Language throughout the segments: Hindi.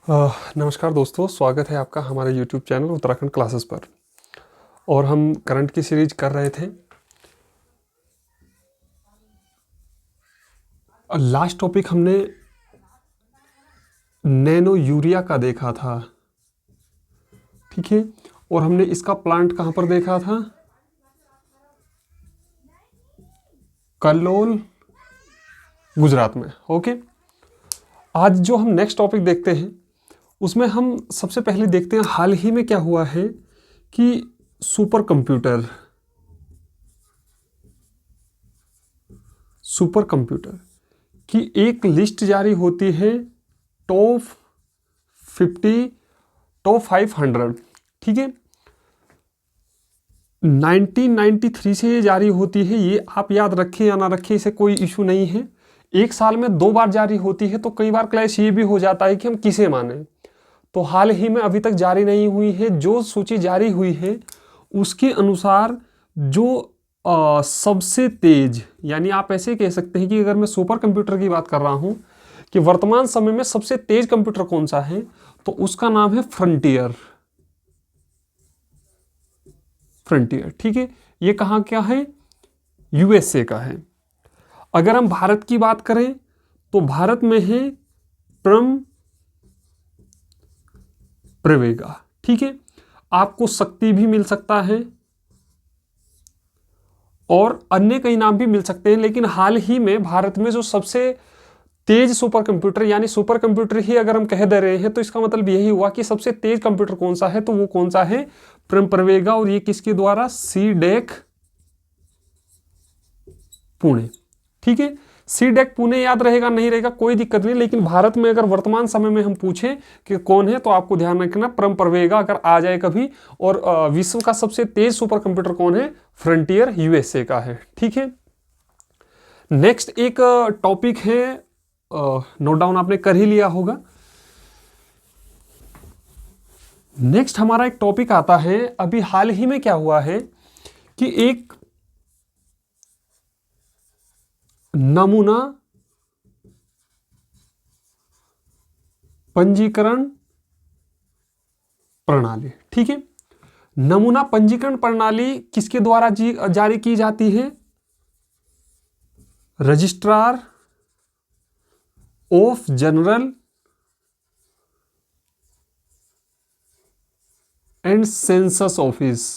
नमस्कार दोस्तों, स्वागत है आपका हमारे YouTube चैनल उत्तराखंड क्लासेस पर। और हम करंट की सीरीज कर रहे थे। लास्ट टॉपिक हमने नैनो यूरिया का देखा था, ठीक है। और हमने इसका प्लांट कहाँ पर देखा था? कल्लोल, गुजरात में। ओके, आज जो हम नेक्स्ट टॉपिक देखते हैं उसमें हम सबसे पहले देखते हैं हाल ही में क्या हुआ है कि सुपर कंप्यूटर की एक लिस्ट जारी होती है, टॉप 50, टॉप 500, ठीक है। 1993 से ये जारी होती है। ये आप याद रखें या ना रखें, इसे कोई इशू नहीं है। एक साल में 2 बार जारी होती है, तो कई बार क्लैश ये भी हो जाता है कि हम किसे माने। तो हाल ही में अभी तक जारी नहीं हुई है। जो सूची जारी हुई है उसके अनुसार जो सबसे तेज, यानी आप ऐसे कह सकते हैं कि अगर मैं सुपर कंप्यूटर की बात कर रहा हूं कि वर्तमान समय में सबसे तेज कंप्यूटर कौन सा है, तो उसका नाम है फ्रंटियर, ठीक है। ये कहां क्या है? यूएसए का है। अगर हम भारत की बात करें तो भारत में है प्रवेगा, ठीक है। आपको शक्ति भी मिल सकता है और अन्य कई नाम भी मिल सकते हैं, लेकिन हाल ही में भारत में जो सबसे तेज सुपर कंप्यूटर, यानी सुपर कंप्यूटर ही अगर हम कह दे रहे हैं तो इसका मतलब यही हुआ कि सबसे तेज कंप्यूटर कौन सा है, तो वो कौन सा है? प्रवेगा। और ये किसके द्वारा? सीडेक पुणे, ठीक है। सीडेक पुणे याद रहेगा नहीं रहेगा कोई दिक्कत नहीं, लेकिन भारत में अगर वर्तमान समय में हम पूछें कि कौन है, तो आपको ध्यान रखना प्रवेगा अगर आ जाए कभी। और विश्व का सबसे तेज सुपर कंप्यूटर कौन है? फ्रंटियर, यूएसए का है, ठीक है। नेक्स्ट एक टॉपिक है, नोट डाउन आपने कर ही लिया होगा। नेक्स्ट हमारा एक टॉपिक आता है, अभी हाल ही में क्या हुआ है कि एक नमूना पंजीकरण प्रणाली, ठीक है। नमूना पंजीकरण प्रणाली किसके द्वारा जारी की जाती है? Registrar of general and census office,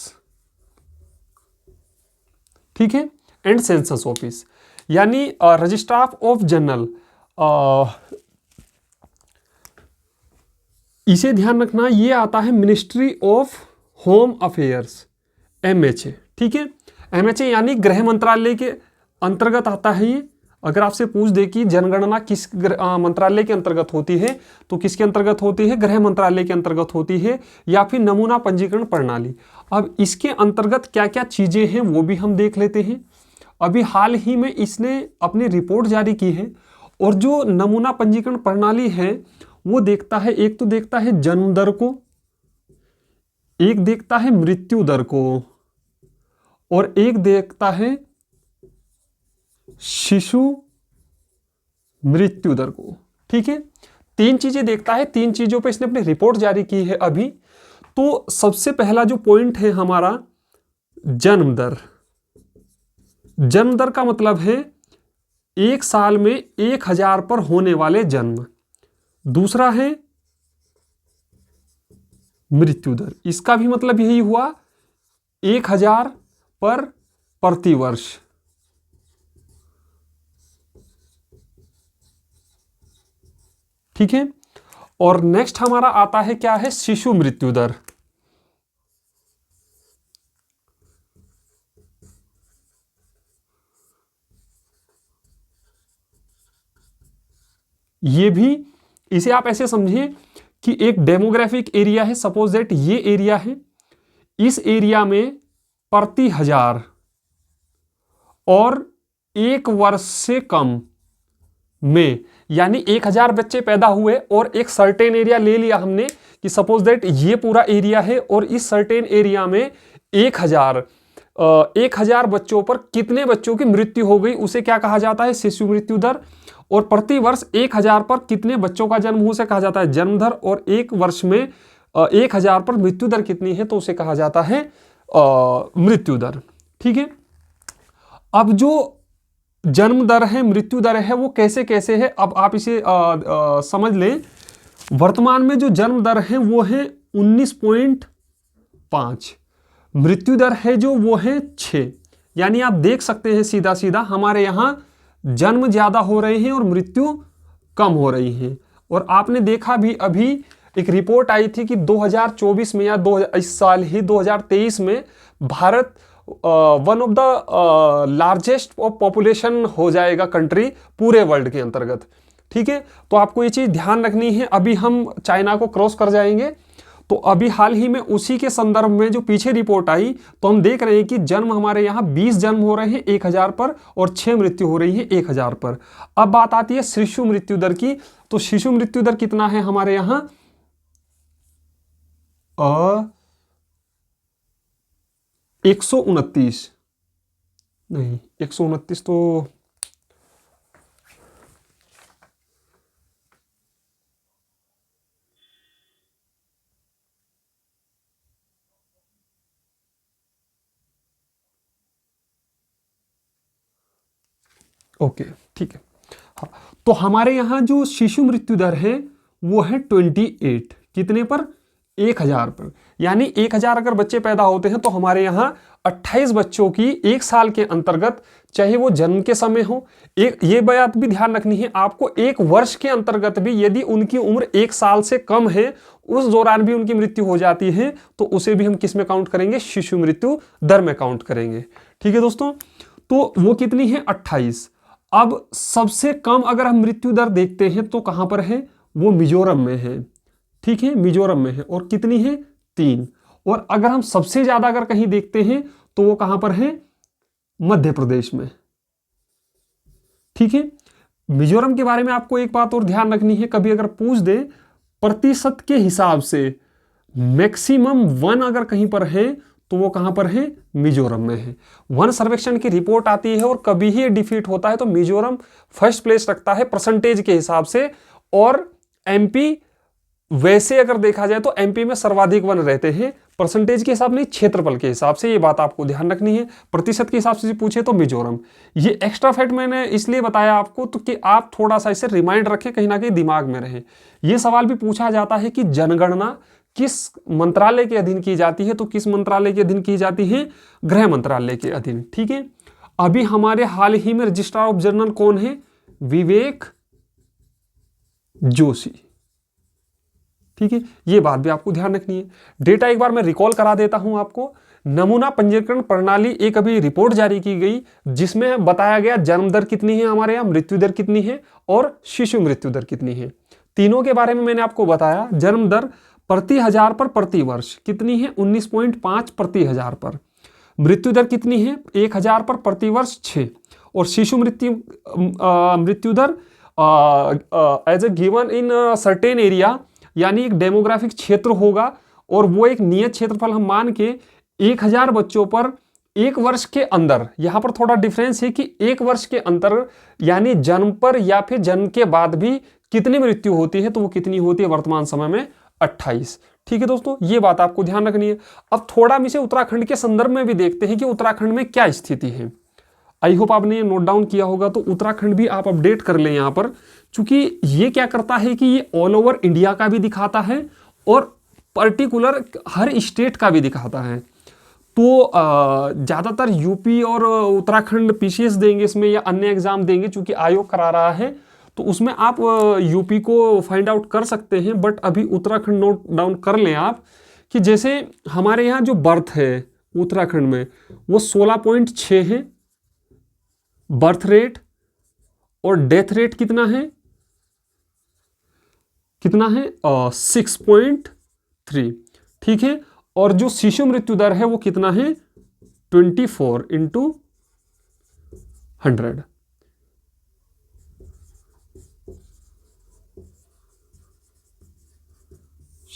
ठीक है। एंड सेंसस ऑफिस यानी रजिस्ट्रार ऑफ जनरल, इसे ध्यान रखना, ये आता है ministry of home affairs, MHA, ठीक है। एमएचए यानी गृह मंत्रालय के अंतर्गत आता है ये। अगर आपसे पूछ दे कि जनगणना किस मंत्रालय के अंतर्गत होती है, तो किसके अंतर्गत होती है? गृह मंत्रालय के अंतर्गत होती है। या फिर नमूना पंजीकरण प्रणाली। अब इसके अंतर्गत क्या क्या चीजें हैं वो भी हम देख लेते हैं। अभी हाल ही में इसने अपनी रिपोर्ट जारी की है, और जो नमूना पंजीकरण प्रणाली है वो देखता है, एक तो देखता है जन्म दर को, एक देखता है मृत्यु दर को, और एक देखता है शिशु मृत्यु दर को, ठीक है। 3 चीजें देखता है। 3 चीजों पे इसने अपनी रिपोर्ट जारी की है अभी। तो सबसे पहला जो पॉइंट है हमारा, जन्म दर। जन्म दर का मतलब है एक साल में 1000 पर होने वाले जन्म। दूसरा है मृत्यु दर, इसका भी मतलब यही हुआ 1000 पर प्रति वर्ष, ठीक है। और नेक्स्ट हमारा आता है क्या है? शिशु मृत्यु दर। ये भी, इसे आप ऐसे समझिए कि एक डेमोग्राफिक एरिया है। सपोज दैट ये एरिया है, इस एरिया में प्रति 1000 और 1 वर्ष से कम में, यानी 1000 बच्चे पैदा हुए और एक सर्टेन एरिया ले लिया हमने कि सपोज दैट ये पूरा एरिया है और इस सर्टेन एरिया में 1000 1000 बच्चों पर कितने बच्चों की मृत्यु हो गई उसे क्या कहा जाता है, शिशु मृत्यु दर। और प्रति वर्ष 1000 पर कितने बच्चों का जन्म हो उसे कहा जाता है जन्म दर। और एक वर्ष में 1000 पर मृत्यु दर कितनी है तो उसे कहा जाता है मृत्यु दर। ठीक है, अब जो जन्म दर है, मृत्यु दर है, वो कैसे कैसे है, अब आप इसे समझ लें। वर्तमान में जो जन्म दर है वो है 19.5, मृत्यु दर है जो वो है 6। यानी आप देख सकते हैं सीधा सीधा हमारे यहां जन्म ज्यादा हो रहे हैं और मृत्यु कम हो रही है। और आपने देखा भी, अभी एक रिपोर्ट आई थी कि 2024 में या इस साल ही 2023 में Bharat one of the largest of population हो जाएगा कंट्री पूरे वर्ल्ड के अंतर्गत। ठीक है, तो आपको ये चीज ध्यान रखनी है। अभी हम चाइना को क्रॉस कर जाएंगे, तो अभी हाल ही में उसी के संदर्भ में जो पीछे रिपोर्ट आई, तो हम देख रहे हैं कि जन्म हमारे यहाँ 20 जन्म हो रहे हैं 1000 पर और 6 मृत्यु हो रही है 1000 पर। अब बात आती है शिशु मृत्यु दर की। तो शिशु मृत्यु दर कितना है हमारे यहाँ 129, नहीं 129 तो ओके ठीक है। हाँ, तो हमारे यहाँ जो शिशु मृत्यु दर है वो है 28, कितने पर 1000 पर। यानी 1000 अगर बच्चे पैदा होते हैं तो हमारे यहाँ 28 बच्चों की एक साल के अंतर्गत, चाहे वो जन्म के समय हो, एक ये बात भी ध्यान रखनी है आपको, एक वर्ष के अंतर्गत भी यदि उनकी उम्र 1 साल से कम है, उस दौरान भी उनकी मृत्यु हो जाती है, तो उसे भी हम किस में काउंट करेंगे, शिशु मृत्यु दर में काउंट करेंगे। ठीक है दोस्तों, तो वो कितनी है 28। अब सबसे कम अगर हम मृत्यु दर देखते हैं तो कहां पर है, वो मिजोरम में है। ठीक है, मिजोरम में है, और कितनी है 3। और अगर हम सबसे ज्यादा अगर कहीं देखते हैं तो वो कहां पर है, मध्य प्रदेश में। ठीक है, मिजोरम के बारे में आपको एक बात और ध्यान रखनी है, कभी अगर पूछ दे प्रतिशत के हिसाब से मैक्सिमम 1 अगर कहीं पर है तो वो कहां पर है, मिजोरम में है। वन सर्वेक्षण की रिपोर्ट आती है और कभी ही डिफीट होता है तो मिजोरम फर्स्ट प्लेस रखता है परसेंटेज के हिसाब से। और एमपी वैसे अगर देखा जाए तो एमपी में सर्वाधिक वन रहते हैं, परसेंटेज के हिसाब नहीं, क्षेत्रफल के हिसाब से। ये बात आपको ध्यान रखनी है, प्रतिशत के हिसाब से पूछे तो मिजोरम। ये एक्स्ट्रा फैक्ट मैंने इसलिए बताया आपको तो कि आप थोड़ा सा इसे रिमाइंड रखें, कहीं ना कहीं दिमाग में रहे। ये सवाल भी पूछा जाता है कि जनगणना किस मंत्रालय के अधीन की जाती है, तो किस मंत्रालय के अधीन की जाती है, गृह मंत्रालय के अधीन। ठीक है, अभी हमारे हाल ही में रजिस्ट्रार ऑफ जनरल कौन है, विवेक जोशी। ठीक है, ये बात भी आपको ध्यान रखनी है। डेटा एक बार मैं रिकॉल करा देता हूं आपको। नमूना पंजीकरण प्रणाली एक अभी रिपोर्ट जारी की गई जिसमें बताया गया जन्म दर कितनी है हमारे यहाँ, मृत्यु दर कितनी है और शिशु मृत्यु दर कितनी है। तीनों के बारे में मैंने आपको बताया। जन्म दर प्रति 1000 पर प्रति वर्ष कितनी है, 19.5 प्रति 1000 पर। मृत्यु दर कितनी है, 1000 पर प्रति वर्ष 6। और शिशु मृत्यु दर as a given in certain area, यानी एक डेमोग्राफिक क्षेत्र होगा और वो एक नियत क्षेत्रफल हम मान के 1000 बच्चों पर एक वर्ष के अंदर। यहां पर थोड़ा डिफरेंस है कि एक वर्ष के अंदर यानी जन्म पर या फिर जन्म के बाद भी कितनी मृत्यु होती है, तो वो कितनी होती है वर्तमान समय में 28। ठीक है दोस्तों, ये बात आपको ध्यान रखनी है। अब थोड़ा हम इसे उत्तराखंड के संदर्भ में भी देखते हैं कि उत्तराखंड में क्या स्थिति है। आई होप आपने ये नोट डाउन किया होगा, तो उत्तराखंड भी आप अपडेट कर लें यहां पर, क्योंकि ये क्या करता है कि ये ऑल ओवर इंडिया का भी दिखाता है और पर्टिकुलर हर स्टेट का भी दिखाता है। तो ज़्यादातर यूपी और उत्तराखंड पीसीएस देंगे इसमें या अन्य एग्जाम देंगे, चूंकि आयोग करा रहा है तो उसमें आप यूपी को फाइंड आउट कर सकते हैं। बट अभी उत्तराखंड नोट डाउन कर लें आप कि जैसे हमारे यहाँ जो बर्थ है उत्तराखंड में वो 16.6 है बर्थ रेट, और डेथ रेट कितना है, 6.3। ठीक है, और जो शिशु मृत्यु दर है वो कितना है, 24/100।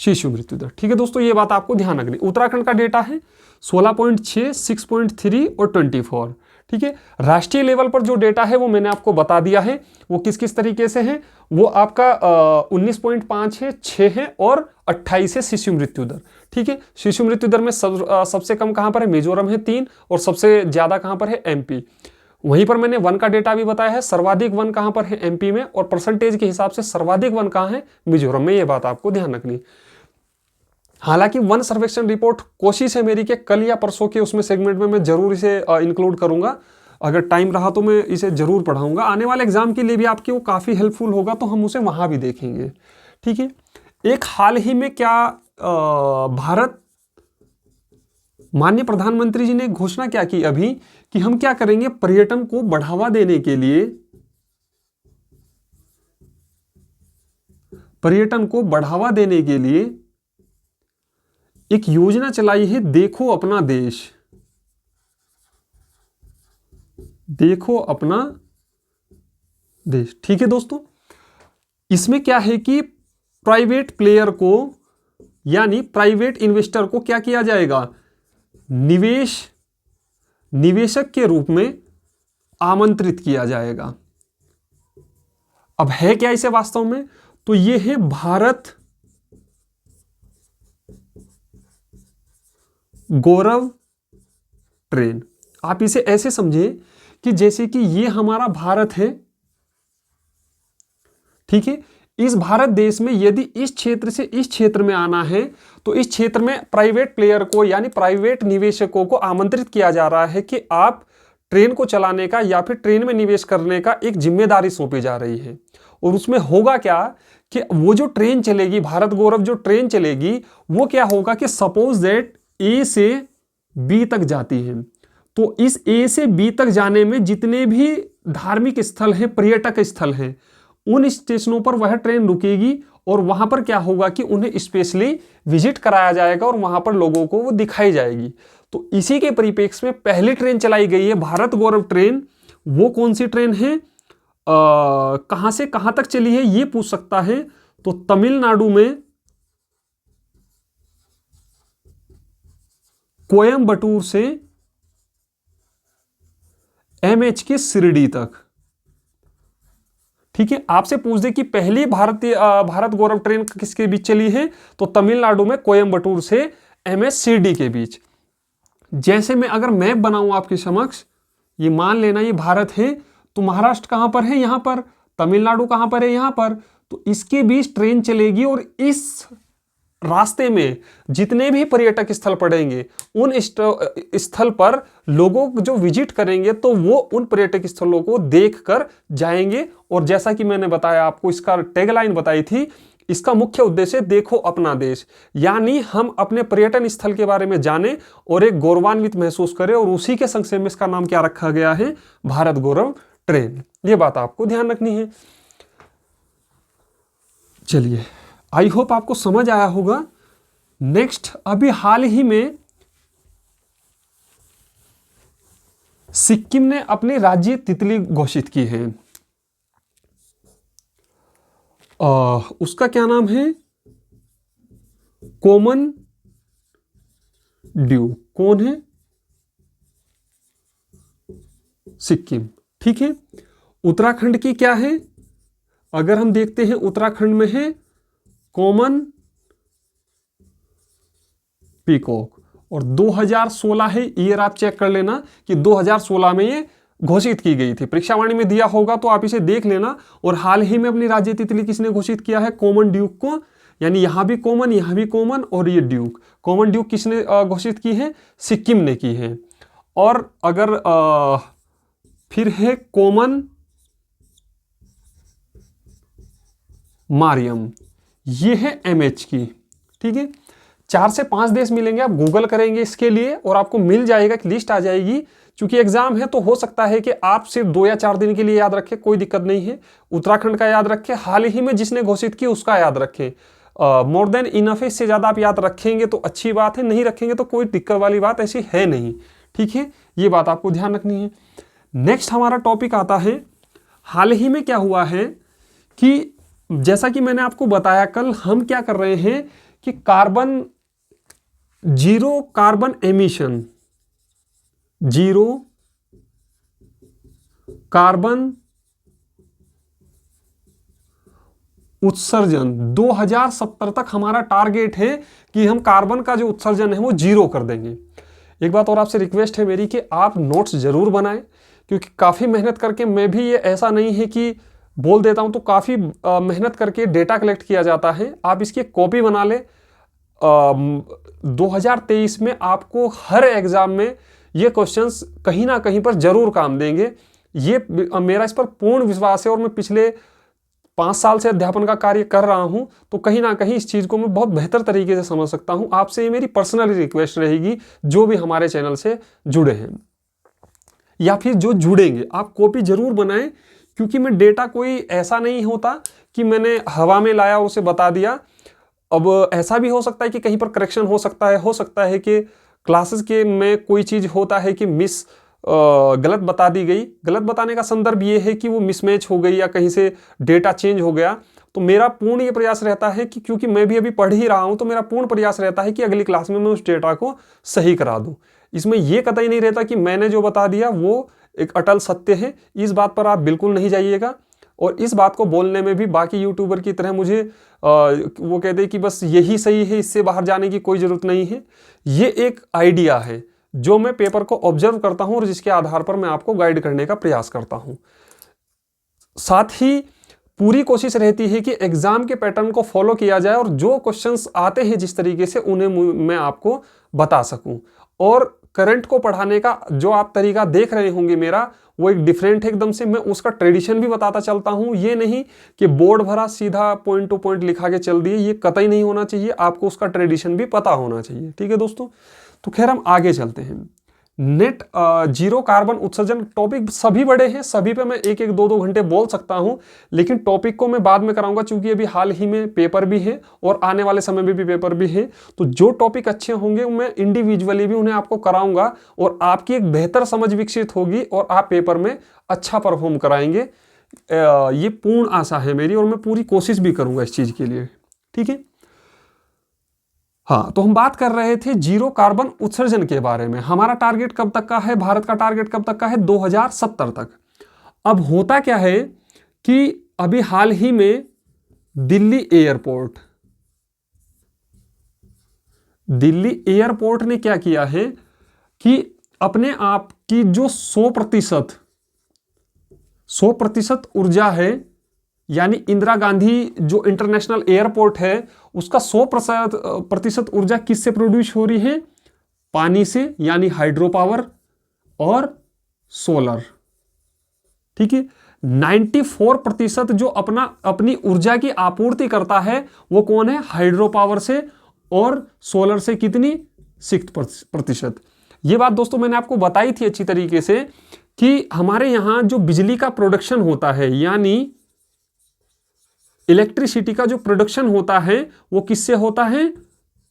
शिशु मृत्यु दर। ठीक है दोस्तों, ये बात आपको ध्यान रखनी। उत्तराखंड का डेटा है 16.6, 6.3 और 24। ठीक है, राष्ट्रीय लेवल पर जो डेटा है वो मैंने आपको बता दिया है, वो किस किस तरीके से है। वो आपका 19.5 है, 6 है और 28 है शिशु मृत्यु दर। ठीक है, शिशु मृत्यु दर में सबसे कम कहां पर है, मिजोरम है 3, और सबसे ज्यादा कहां पर है, एमपी। वहीं पर मैंने वन का डेटा भी बताया है, सर्वाधिक वन कहां पर है, एमपी में, और परसेंटेज के हिसाब से सर्वाधिक वन कहां है, मिजोरम में। ये बात आपको ध्यान रखनी। हालांकि वन सर्वेक्षण रिपोर्ट कोशिश है मेरी कि कल या परसों के उसमें सेगमेंट में मैं जरूर इसे इंक्लूड करूंगा। अगर टाइम रहा तो मैं इसे जरूर पढ़ाऊंगा, आने वाले एग्जाम के लिए भी आपके वो काफी हेल्पफुल होगा, तो हम उसे वहां भी देखेंगे। ठीक है, एक हाल ही में क्या भारत माननीय प्रधानमंत्री जी ने घोषणा क्या की अभी कि हम क्या करेंगे, पर्यटन को बढ़ावा देने के लिए, पर्यटन को बढ़ावा देने के लिए एक योजना चलाई है, देखो अपना देश। देखो अपना देश। ठीक है दोस्तों, इसमें क्या है कि प्राइवेट प्लेयर को यानी प्राइवेट इन्वेस्टर को क्या किया जाएगा, निवेशक के रूप में आमंत्रित किया जाएगा। अब है क्या इसे वास्तव में, तो यह है भारत गौरव ट्रेन। आप इसे ऐसे समझे कि जैसे कि ये हमारा भारत है, ठीक है, इस भारत देश में यदि इस क्षेत्र से इस क्षेत्र में आना है तो इस क्षेत्र में प्राइवेट प्लेयर को यानी प्राइवेट निवेशकों को आमंत्रित किया जा रहा है कि आप ट्रेन को चलाने का या फिर ट्रेन में निवेश करने का एक जिम्मेदारी सौंपी जा रही है। और उसमें होगा क्या कि वो जो ट्रेन चलेगी, भारत गौरव जो ट्रेन चलेगी, वो क्या होगा कि सपोज दैट ए से बी तक जाती है, तो इस ए से बी तक जाने में जितने भी धार्मिक स्थल हैं, पर्यटक स्थल हैं, उन स्टेशनों पर वह ट्रेन रुकेगी और वहां पर क्या होगा कि उन्हें स्पेशली विजिट कराया जाएगा और वहां पर लोगों को वो दिखाई जाएगी। तो इसी के परिप्रेक्ष्य में पहली ट्रेन चलाई गई है भारत गौरव ट्रेन। वो कौन सी ट्रेन है, कहां से कहां तक चली है ये पूछ सकता है, तो तमिलनाडु में कोयम्बटूर से एमएच के शिरडी तक। ठीक है, आपसे पूछ दे कि पहली भारत गौरव ट्रेन किसके बीच चली है, तो तमिलनाडु में कोयम्बटूर से एमएच शिरडी के बीच। जैसे मैं अगर मैप बनाऊं आपके समक्ष, ये मान लेना ये भारत है, तो महाराष्ट्र कहां पर है, यहां पर, तमिलनाडु कहां पर है, यहां पर, तो इसके बीच ट्रेन चलेगी और इस रास्ते में जितने भी पर्यटक स्थल पड़ेंगे उन स्थल पर लोगों जो विजिट करेंगे तो वो उन पर्यटक स्थलों को देखकर जाएंगे। और जैसा कि मैंने बताया आपको, इसका टैगलाइन बताई थी, इसका मुख्य उद्देश्य देखो अपना देश, यानी हम अपने पर्यटन स्थल के बारे में जानें और एक गौरवान्वित महसूस करें, और उसी के संक्षेप में इसका नाम क्या रखा गया है, भारत गौरव ट्रेन। ये बात आपको ध्यान रखनी है। चलिए, आई होप आपको समझ आया होगा। नेक्स्ट, अभी हाल ही में सिक्किम ने अपनी राज्य तितली घोषित की है। उसका क्या नाम है, कॉमन ड्यूक। कौन है, सिक्किम। ठीक है, उत्तराखंड की क्या है, अगर हम देखते हैं उत्तराखंड में है कॉमन पीकॉक, और 2016 है, ईयर आप चेक कर लेना कि 2016 में ये घोषित की गई थी। परीक्षावाणी में दिया होगा तो आप इसे देख लेना। और हाल ही में अपनी राज्य तितली किसने घोषित किया है, कॉमन ड्यूक को, यानी यहां भी कॉमन, यहां भी कॉमन, और ये ड्यूक। कॉमन ड्यूक किसने घोषित की है, सिक्किम ने की है। और अगर फिर है कॉमन मारियम, ये है एमएच की। ठीक है, 4 से 5 देश मिलेंगे, आप गूगल करेंगे इसके लिए और आपको मिल जाएगा, कि लिस्ट आ जाएगी। चूंकि एग्जाम है तो हो सकता है कि आप सिर्फ 2 या 4 दिन के लिए याद रखें, कोई दिक्कत नहीं है। उत्तराखंड का याद रखें, हाल ही में जिसने घोषित की उसका याद रखें, मोर देन इनफ है। इससे ज्यादा आप याद रखेंगे तो अच्छी बात है, नहीं रखेंगे तो कोई दिक्कत वाली बात ऐसी है नहीं। ठीक है, ये बात आपको ध्यान रखनी है। नेक्स्ट हमारा टॉपिक आता है, हाल ही में क्या हुआ है कि जैसा कि मैंने आपको बताया कल, हम क्या कर रहे हैं कि zero carbon emission, zero carbon उत्सर्जन 2070 तक हमारा टारगेट है कि हम कार्बन का जो उत्सर्जन है वो जीरो कर देंगे। एक बात और आपसे रिक्वेस्ट है मेरी कि आप नोट्स जरूर बनाएं, क्योंकि काफ़ी मेहनत करके, मैं भी ये ऐसा नहीं है कि बोल देता हूं, तो काफ़ी मेहनत करके डेटा कलेक्ट किया जाता है। आप इसकी कॉपी बना लें। 2023 में आपको हर एग्जाम में ये क्वेश्चंस कहीं ना कहीं पर जरूर काम देंगे, ये मेरा इस पर पूर्ण विश्वास है। और मैं पिछले 5 साल से अध्यापन का कार्य कर रहा हूं, तो कहीं ना कहीं इस चीज को मैं बहुत बेहतर तरीके से समझ सकता हूं। आपसे ये मेरी पर्सनली रिक्वेस्ट रहेगी, जो भी हमारे चैनल से जुड़े हैं या फिर जो जुड़ेंगे, आप कॉपी जरूर बनाएं, क्योंकि मैं डेटा कोई ऐसा नहीं होता कि मैंने हवा में लाया उसे बता दिया। अब ऐसा भी हो सकता है कि कहीं पर करेक्शन हो सकता है कि क्लासेस के में कोई चीज होता है कि गलत बता दी गई। गलत बताने का संदर्भ ये है कि वो मिसमैच हो गई या कहीं से डेटा चेंज हो गया। तो मेरा पूर्ण ये प्रयास रहता है कि, क्योंकि मैं भी अभी पढ़ ही रहा हूं, तो मेरा पूर्ण प्रयास रहता है कि अगली क्लास में मैं उस डेटा को सही करा दूं। इसमें यह कतई नहीं रहता कि मैंने जो बता दिया वो एक अटल सत्य है, इस बात पर आप बिल्कुल नहीं जाइएगा। और इस बात को बोलने में भी बाकी यूट्यूबर की तरह मुझे वो कहते हैं कि बस यही सही है, इससे बाहर जाने की कोई जरूरत नहीं है। ये एक आइडिया है जो मैं पेपर को ऑब्जर्व करता हूं और जिसके आधार पर मैं आपको गाइड करने का प्रयास करता हूं। साथ ही पूरी कोशिश रहती है कि एग्जाम के पैटर्न को फॉलो किया जाए और जो क्वेश्चंस आते हैं जिस तरीके से उन्हें मैं आपको बता सकूं। और करंट को पढ़ाने का जो आप तरीका देख रहे होंगे मेरा, वो एक डिफरेंट है एकदम से। मैं उसका ट्रेडिशन भी बताता चलता हूं, ये नहीं कि बोर्ड भरा सीधा पॉइंट टू पॉइंट लिखा के चल दिए, ये कतई नहीं होना चाहिए। आपको उसका ट्रेडिशन भी पता होना चाहिए। ठीक है दोस्तों, तो खैर हम आगे चलते हैं। नेट जीरो कार्बन उत्सर्जन टॉपिक सभी बड़े हैं, सभी पे मैं 1-2 घंटे बोल सकता हूं, लेकिन टॉपिक को मैं बाद में कराऊंगा, क्योंकि अभी हाल ही में पेपर भी है और आने वाले समय में भी पेपर भी है। तो जो टॉपिक अच्छे होंगे मैं इंडिविजुअली भी उन्हें आपको कराऊंगा और आपकी एक बेहतर समझ विकसित होगी और आप पेपर में अच्छा परफॉर्म कराएंगे। ये पूर्ण आशा है मेरी और मैं पूरी कोशिश भी करूंगा इस चीज के लिए। ठीक है, हाँ, तो हम बात कर रहे थे जीरो कार्बन उत्सर्जन के बारे में। हमारा टारगेट कब तक का है, भारत का टारगेट कब तक का है, 2070 तक। अब होता क्या है कि अभी हाल ही में दिल्ली एयरपोर्ट ने क्या किया है कि अपने आप की जो 100% ऊर्जा है, यानी इंदिरा गांधी जो इंटरनेशनल एयरपोर्ट है, उसका 100% ऊर्जा किससे प्रोड्यूस हो रही है, पानी से, यानी हाइड्रो पावर और सोलर। ठीक है, 94% जो अपनी ऊर्जा की आपूर्ति करता है वो कौन है, हाइड्रो पावर से, और सोलर से कितनी, 6%। ये बात दोस्तों मैंने आपको बताई थी अच्छी तरीके से कि हमारे यहां जो बिजली का प्रोडक्शन होता है, यानी इलेक्ट्रिसिटी का जो प्रोडक्शन होता है वो किससे होता है,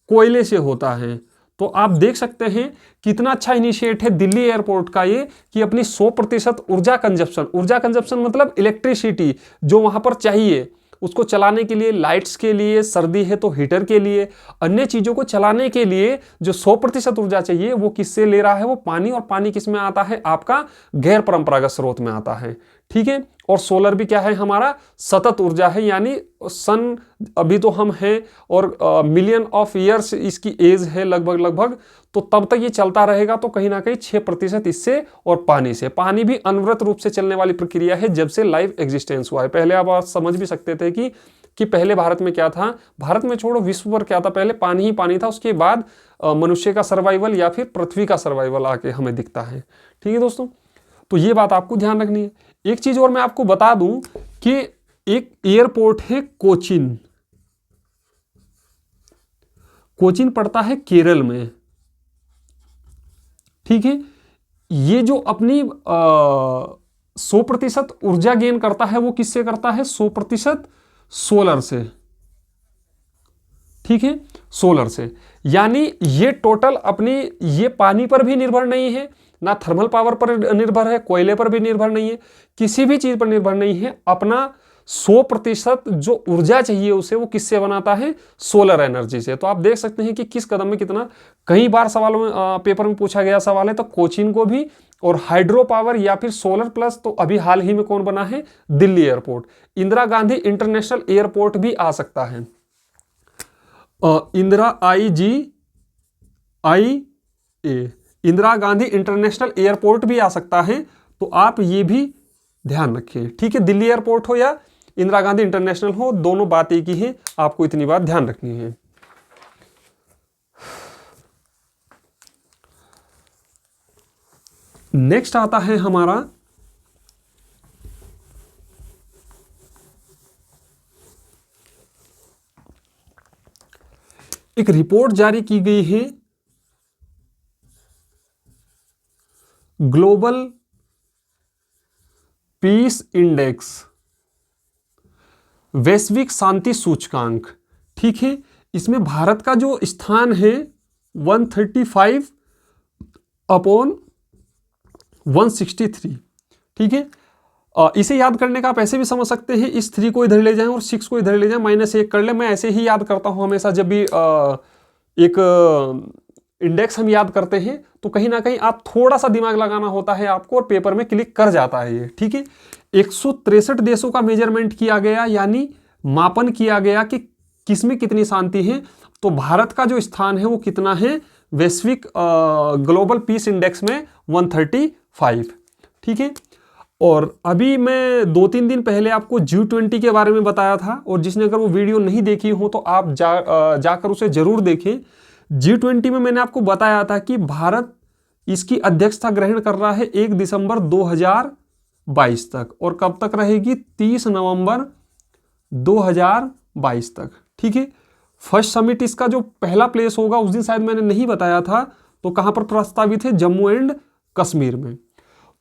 कोयले से होता है। तो आप देख सकते हैं कितना अच्छा इनिशिएट है दिल्ली एयरपोर्ट का ये, कि अपनी 100% ऊर्जा कंजप्शन मतलब इलेक्ट्रिसिटी जो वहां पर चाहिए उसको चलाने के लिए, लाइट्स के लिए, सर्दी है तो हीटर के लिए, अन्य चीजों को चलाने के लिए जो 100% ऊर्जा चाहिए वो किससे ले रहा है, वो पानी। और पानी किस में आता है, आपका गैर परंपरागत स्रोत में आता है। ठीक है, और सोलर भी क्या है, हमारा सतत ऊर्जा है, यानी सन अभी तो हम हैं और मिलियन ऑफ ईयर्स इसकी एज है लगभग, तो तब तक ये चलता रहेगा। तो कहीं ना कहीं 6% इससे और पानी से। पानी भी अनवरत रूप से चलने वाली प्रक्रिया है जब से लाइफ एग्जिस्टेंस हुआ है। पहले आप समझ भी सकते थे कि पहले भारत में क्या था, भारत में छोड़ो विश्व पर क्या था, पहले पानी ही पानी था, उसके बाद मनुष्य का सर्वाइवल या फिर पृथ्वी का सर्वाइवल आके हमें दिखता है। ठीक है दोस्तों, तो ये बात आपको ध्यान रखनी है। एक चीज और मैं आपको बता दूं कि एक एयरपोर्ट है कोचीन पड़ता है केरल में। ठीक है, ये जो अपनी 100% ऊर्जा गेन करता है वो किससे करता है, 100% सोलर से। ठीक है, सोलर से, यानी ये टोटल अपनी, ये पानी पर भी निर्भर नहीं है, ना थर्मल पावर पर निर्भर है, कोयले पर भी निर्भर नहीं है, किसी भी चीज पर निर्भर नहीं है, अपना 100% जो ऊर्जा चाहिए उसे वो किससे बनाता है, सोलर एनर्जी से। तो आप देख सकते हैं कि किस कदम में कितना, कई बार सवालों में पेपर में पूछा गया सवाल है। तो कोचीन को भी, और हाइड्रो पावर या फिर सोलर प्लस, तो अभी हाल ही में कौन बना है, Delhi airport. Indira Gandhi international airport भी आ सकता है, इंदिरा गांधी इंटरनेशनल एयरपोर्ट भी आ सकता है। तो आप ये भी ध्यान रखिए, ठीक है। दिल्ली एयरपोर्ट हो या इंदिरा गांधी इंटरनेशनल हो, दोनों बात एक ही है, आपको इतनी बात ध्यान रखनी है। नेक्स्ट आता है हमारा एक रिपोर्ट जारी की गई है ग्लोबल पीस इंडेक्स, वैश्विक शांति सूचकांक, ठीक है। इसमें भारत का जो स्थान है 135/163, ठीक है। इसे याद करने का आप ऐसे भी समझ सकते हैं, इस 3 को इधर ले जाएं और 6 को इधर ले जाएं, -1 कर ले। मैं ऐसे ही याद करता हूं हमेशा, जब भी एक इंडेक्स हम याद करते हैं तो कहीं ना कहीं आप थोड़ा सा दिमाग लगाना होता है आपको, और पेपर में क्लिक कर जाता है ये, ठीक है। 163 देशों का मेजरमेंट किया गया, यानी मापन किया गया कि किसमें कितनी शांति है। तो भारत का जो स्थान है वो कितना है, वैश्विक ग्लोबल पीस इंडेक्स में 135, ठीक है। और अभी मैं 2-3 दिन पहले आपको G20 के बारे में बताया था, और जिसने अगर वो वीडियो नहीं देखी हो तो आप जाकर उसे जरूर देखें। G20 में मैंने आपको बताया था कि भारत इसकी अध्यक्षता ग्रहण कर रहा है 1 दिसंबर 2022 तक, और कब तक रहेगी, 30 नवंबर 2022 तक, ठीक है। फर्स्ट समिट इसका जो पहला प्लेस होगा, उस दिन शायद मैंने नहीं बताया था, तो कहां पर प्रस्तावित है, जम्मू एंड कश्मीर में।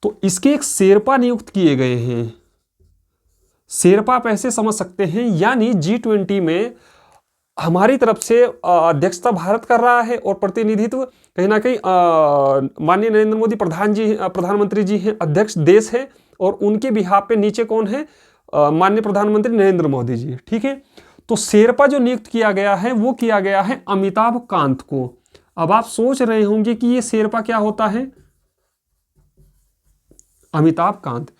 तो इसके एक शेरपा नियुक्त किए गए हैं। शेरपा आप ऐसे समझ सकते हैं, यानी G20 में हमारी तरफ से अध्यक्षता भारत कर रहा है, और प्रतिनिधित्व कहीं ना कहीं माननीय नरेंद्र मोदी प्रधानमंत्री जी हैं, अध्यक्ष देश है, और उनके बिहाफ पे नीचे कौन है, माननीय प्रधानमंत्री नरेंद्र मोदी जी, ठीक है। तो शेरपा जो नियुक्त किया गया है वो किया गया है अमिताभ कांत को। अब आप सोच रहे होंगे कि ये शेरपा क्या होता है, अमिताभ कांत।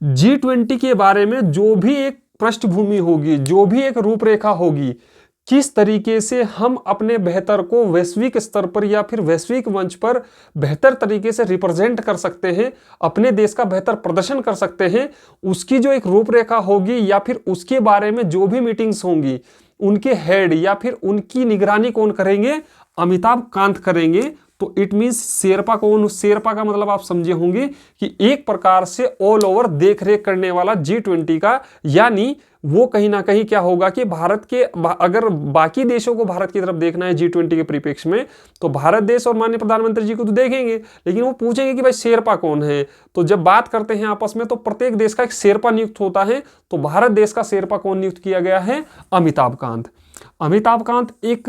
G20 के बारे में जो भी एक पृष्ठभूमि होगी, जो भी एक रूपरेखा होगी, किस तरीके से हम अपने बेहतर को वैश्विक स्तर पर या फिर वैश्विक मंच पर बेहतर तरीके से रिप्रेजेंट कर सकते हैं, अपने देश का बेहतर प्रदर्शन कर सकते हैं, उसकी जो एक रूपरेखा होगी, या फिर उसके बारे में जो भी मीटिंग्स होंगी, उनके हेड या फिर उनकी निगरानी कौन करेंगे, अमिताभ कांत करेंगे। तो इट मीन्स शेरपा कौन, शेरपा का मतलब आप समझे होंगे कि एक प्रकार से ऑल ओवर देख रेख करने वाला G20 का, यानी वो कहीं ना कहीं क्या होगा कि भारत के, अगर बाकी देशों को भारत की तरफ देखना है G20 के परिप्रेक्ष्य में, तो भारत देश और माननीय प्रधानमंत्री जी को तो देखेंगे, लेकिन वो पूछेंगे कि भाई शेरपा कौन है। तो जब बात करते हैं आपस में, तो प्रत्येक देश का एक शेरपा नियुक्त होता है। तो भारत देश का शेरपा कौन नियुक्त किया गया है, अमिताभ कांत। अमिताभ कांत एक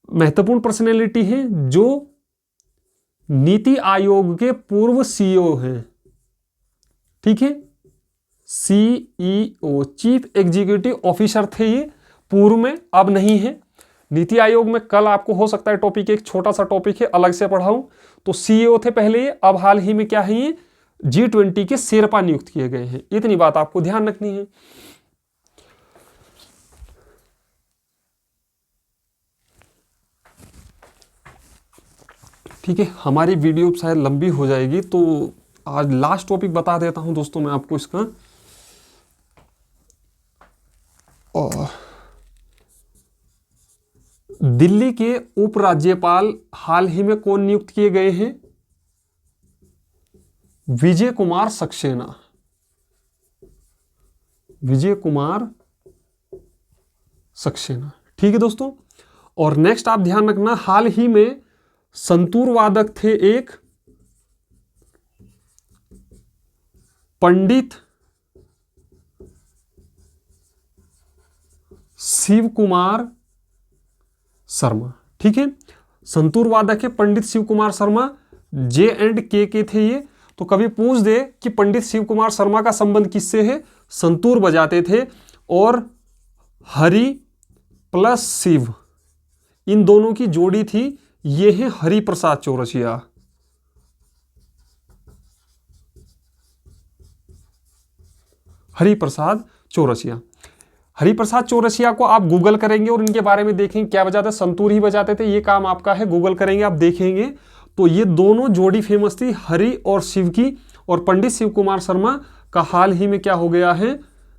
महत्वपूर्ण पर्सनैलिटी है, जो नीति आयोग के पूर्व CEO हैं, ठीक है। CEO, चीफ एग्जीक्यूटिव ऑफिसर थे ये पूर्व में, अब नहीं है। नीति आयोग में कल आपको हो सकता है टॉपिक, एक छोटा सा टॉपिक है, अलग से पढ़ाऊं। तो CEO थे पहले ये, अब हाल ही में क्या है, ये G20 के शेरपा नियुक्त किए गए हैं। इतनी बात आपको ध्यान रखनी है। ठीक है, हमारी वीडियो शायद लंबी हो जाएगी, तो आज लास्ट टॉपिक बता देता हूं दोस्तों मैं आपको इसका। दिल्ली के उपराज्यपाल हाल ही में कौन नियुक्त किए गए हैं, विजय कुमार सक्सेना, विजय कुमार सक्सेना, ठीक है दोस्तों। और नेक्स्ट आप ध्यान रखना, हाल ही में संतूर वादक थे एक पंडित शिव कुमार शर्मा, ठीक है। संतूर वादक है पंडित शिव कुमार शर्मा, J&K के थे ये। तो कभी पूछ दे कि पंडित शिव कुमार शर्मा का संबंध किससे है, संतूर बजाते थे, और हरि प्लस शिव इन दोनों की जोड़ी थी, ये है हरिप्रसाद चौरसिया। हरिप्रसाद चौरसिया। हरिप्रसाद चौरसिया को आप गूगल करेंगे और इनके बारे में देखेंगे क्या बजाते, संतूर ही बजाते थे, ये काम आपका है, गूगल करेंगे आप देखेंगे। तो ये दोनों जोड़ी फेमस थी, हरि और शिव की। और पंडित शिव कुमार शर्मा का हाल ही में क्या हो गया है,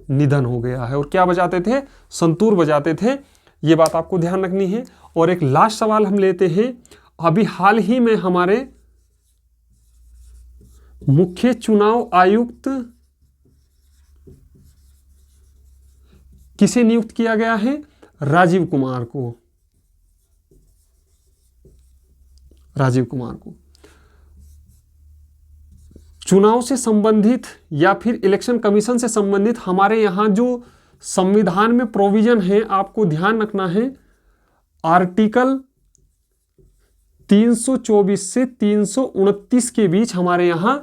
निधन हो गया है। और क्या बजाते थे, संतूर बजाते थे, ये बात आपको ध्यान रखनी है। और एक लास्ट सवाल हम लेते हैं, अभी हाल ही में हमारे मुख्य चुनाव आयुक्त किसे नियुक्त किया गया है, राजीव कुमार को। राजीव कुमार को चुनाव से संबंधित या फिर इलेक्शन कमीशन से संबंधित हमारे यहां जो संविधान में प्रोविजन है, आपको ध्यान रखना है, आर्टिकल 324 से 329 के बीच हमारे यहां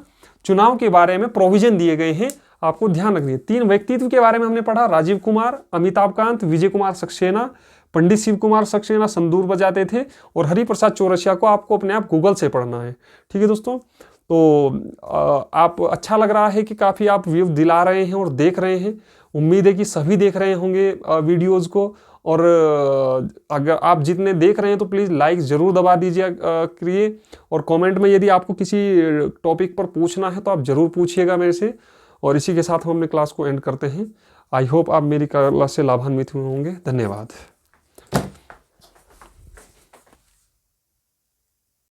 चुनाव के बारे में प्रोविजन दिए गए हैं, आपको ध्यान रखनी है। 3 व्यक्तित्व के बारे में हमने पढ़ा, राजीव कुमार, अमिताभ कांत, विजय कुमार सक्सेना। पंडित शिव कुमार सक्सेना संतूर बजाते थे, और हरिप्रसाद चौरसिया को आपको अपने आप गूगल से पढ़ना है। ठीक है दोस्तों, तो आप अच्छा लग रहा है कि काफ़ी आप व्यू दिला रहे हैं और देख रहे हैं। उम्मीद है कि सभी देख रहे होंगे वीडियोज़ को, और अगर आप जितने देख रहे हैं तो प्लीज़ लाइक ज़रूर दबा दीजिए करिए, और कमेंट में यदि आपको किसी टॉपिक पर पूछना है तो आप ज़रूर पूछिएगा मेरे से। और इसी के साथ हम अपने क्लास को एंड करते हैं। आई होप आप मेरी क्लास से लाभान्वित हुए होंगे। धन्यवाद।